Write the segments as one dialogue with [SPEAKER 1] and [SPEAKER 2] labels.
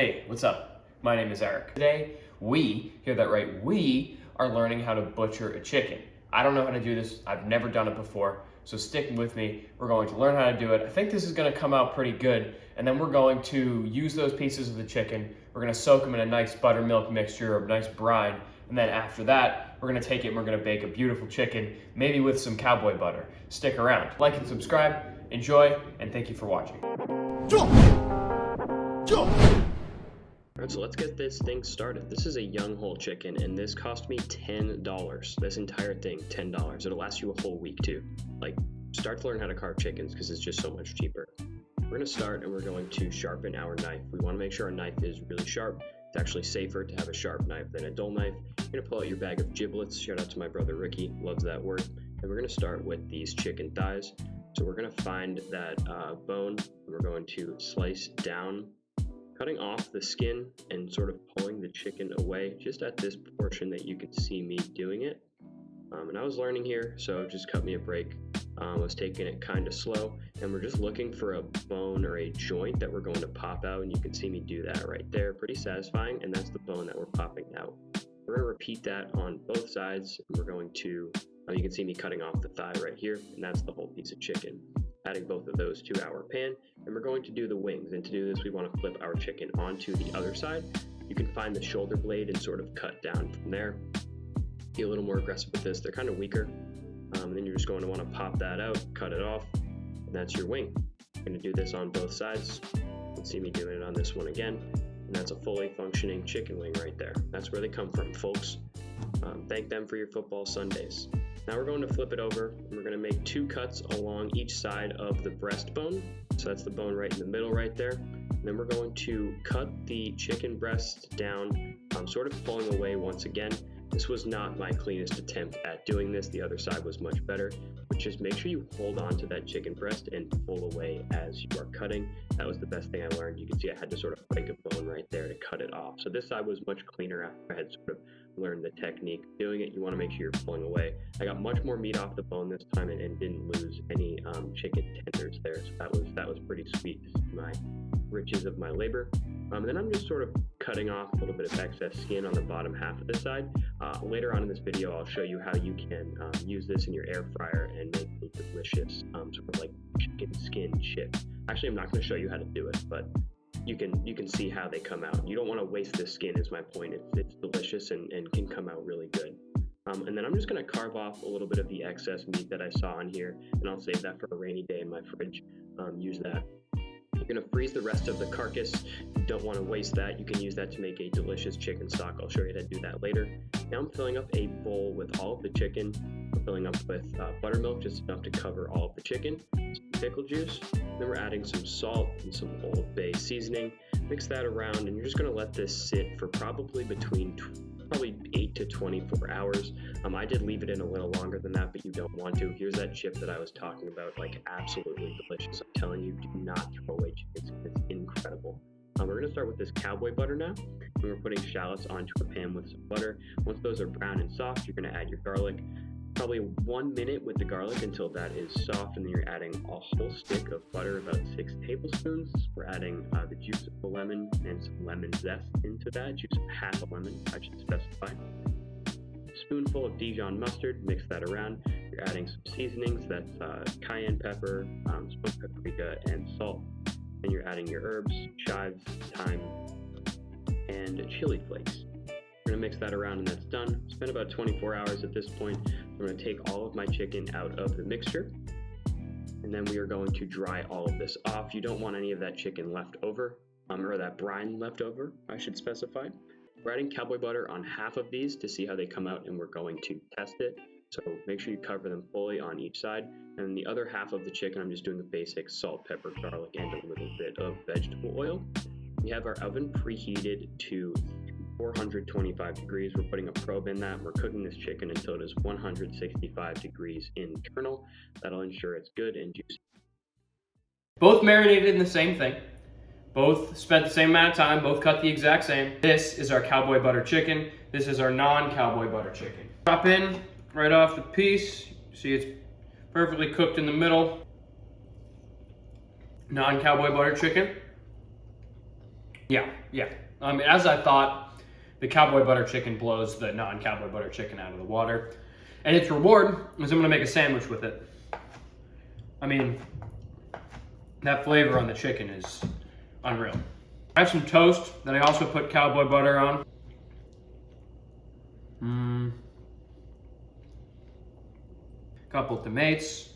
[SPEAKER 1] Hey, what's up? My name is Eric. Today, we are learning how to butcher a chicken. I don't know how to do this. I've never done it before, so stick with me. We're going to learn how to do it. I think this is gonna come out pretty good, and then we're going to use those pieces of the chicken. We're gonna soak them in a nice buttermilk mixture or a nice brine, and then after that, we're gonna take it and we're gonna bake a beautiful chicken, maybe with some cowboy butter. Stick around. Like and subscribe, enjoy, and thank you for watching.
[SPEAKER 2] Alright, so let's get this thing started. This is a young whole chicken, and this cost me $10. This entire thing, $10. It'll last you a whole week too. Like, start to learn how to carve chickens because it's just so much cheaper. We're gonna start and we're going to sharpen our knife. We wanna make sure our knife is really sharp. It's actually safer to have a sharp knife than a dull knife. You're gonna pull out your bag of giblets. Shout out to my brother Ricky, loves that word. And we're gonna start with these chicken thighs. So we're gonna find that bone, and we're going to slice down, cutting off the skin and sort of pulling the chicken away just at this portion that you can see me doing it. And I was learning here, so just cut me a break. I was taking it kind of slow, and we're just looking for a bone or a joint that we're going to pop out, and you can see me do that right there. Pretty satisfying, and that's the bone that we're popping out. We're going to repeat that on both sides, and we're going to, you can see me cutting off the thigh right here, and that's the whole piece of chicken. Adding both of those to our pan, and we're going to do the wings. And to do this, we want to flip our chicken onto the other side. You can find the shoulder blade and sort of cut down from there. Be a little more aggressive with this. They're kind of weaker. And then you're just going to want to pop that out, cut it off, and that's your wing. I'm going to do this on both sides. You can see me doing it on this one again, and that's a fully functioning chicken wing right there. That's where they come from, folks. Thank them for your football Sundays. Now we're going to flip it over, and we're going to make 2 cuts along each side of the breastbone. So that's the bone right in the middle right there. And then we're going to cut the chicken breast down, sort of pulling away once again. This was not my cleanest attempt at doing this. The other side was much better, but just make sure you hold on to that chicken breast and pull away as you are cutting. That was the best thing I learned. You can see I had to sort of break a bone right there to cut it off. So this side was much cleaner after I had sort of learned the technique of doing it. You want to make sure you're pulling away. I got much more meat off the bone this time and didn't lose any chicken tenders there. So that was pretty sweet to see my riches of my labor. And then I'm just sort of cutting off a little bit of excess skin on the bottom half of the side. Later on in this video, I'll show you how you can use this in your air fryer and make a delicious sort of like chicken skin chip. Actually, I'm not going to show you how to do it, but you can see how they come out. You don't want to waste the skin is my point. It's delicious and can come out really good. And then I'm just going to carve off a little bit of the excess meat that I saw on here, and I'll save that for a rainy day in my fridge. Use that. You're going to freeze the rest of the carcass. You don't want to waste that. You can use that to make a delicious chicken stock. I'll show you how to do that later. Now I'm filling up a bowl with all of the chicken. I'm filling up with buttermilk, just enough to cover all of the chicken. Some pickle juice. Then we're adding some salt and some Old Bay seasoning. Mix that around, and you're just going to let this sit for probably between 8 to 24 hours. I did leave it in a little longer than that, but you don't want to. Here's that chip that I was talking about, like absolutely delicious. I'm telling you, do not throw away chicken skin. It's incredible. We're going to start with this cowboy butter now, and we're putting shallots onto a pan with some butter. Once those are brown and soft, you're going to add your garlic. Probably 1 minute with the garlic until that is soft, and then you're adding a whole stick of butter, about 6 tablespoons. We're adding the juice of a lemon and some lemon zest into that, juice of half a lemon, I should specify. A spoonful of Dijon mustard, mix that around. You're adding some seasonings, that's cayenne pepper, smoked paprika, and salt. Then you're adding your herbs, chives, thyme, and chili flakes. We're going to mix that around, and that's done. It's been about 24 hours at this point. I'm going to take all of my chicken out of the mixture, and then we are going to dry all of this off. You don't want any of that chicken left over, or that brine left over, I should specify. We're adding cowboy butter on half of these to see how they come out, and we're going to test it. So make sure you cover them fully on each side. And the other half of the chicken, I'm just doing the basic salt, pepper, garlic, and a little bit of vegetable oil. We have our oven preheated to 425 degrees. We're putting a probe in that. We're cooking this chicken until it is 165 degrees internal. That'll ensure it's good and juicy.
[SPEAKER 1] Both marinated in the same thing. Both spent the same amount of time. Both cut the exact same. This is our cowboy butter chicken. This is our non-cowboy butter chicken. Drop in right off the piece. See, it's perfectly cooked in the middle. Non-cowboy butter chicken. Yeah. I mean, as I thought, the Cowboy Butter chicken blows the non-Cowboy Butter chicken out of the water. And its reward is I'm gonna make a sandwich with it. I mean, that flavor on the chicken is unreal. I have some toast that I also put Cowboy Butter on. Couple tomatoes,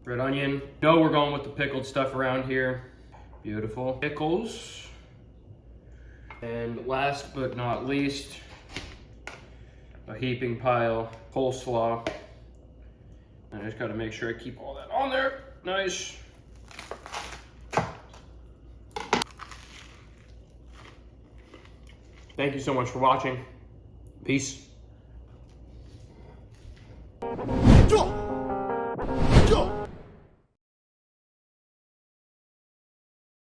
[SPEAKER 1] red onion. No, we're going with the pickled stuff around here. Beautiful. Pickles. And last but not least, a heaping pile, coleslaw. I just gotta make sure I keep all that on there. Nice. Thank you so much for watching. Peace.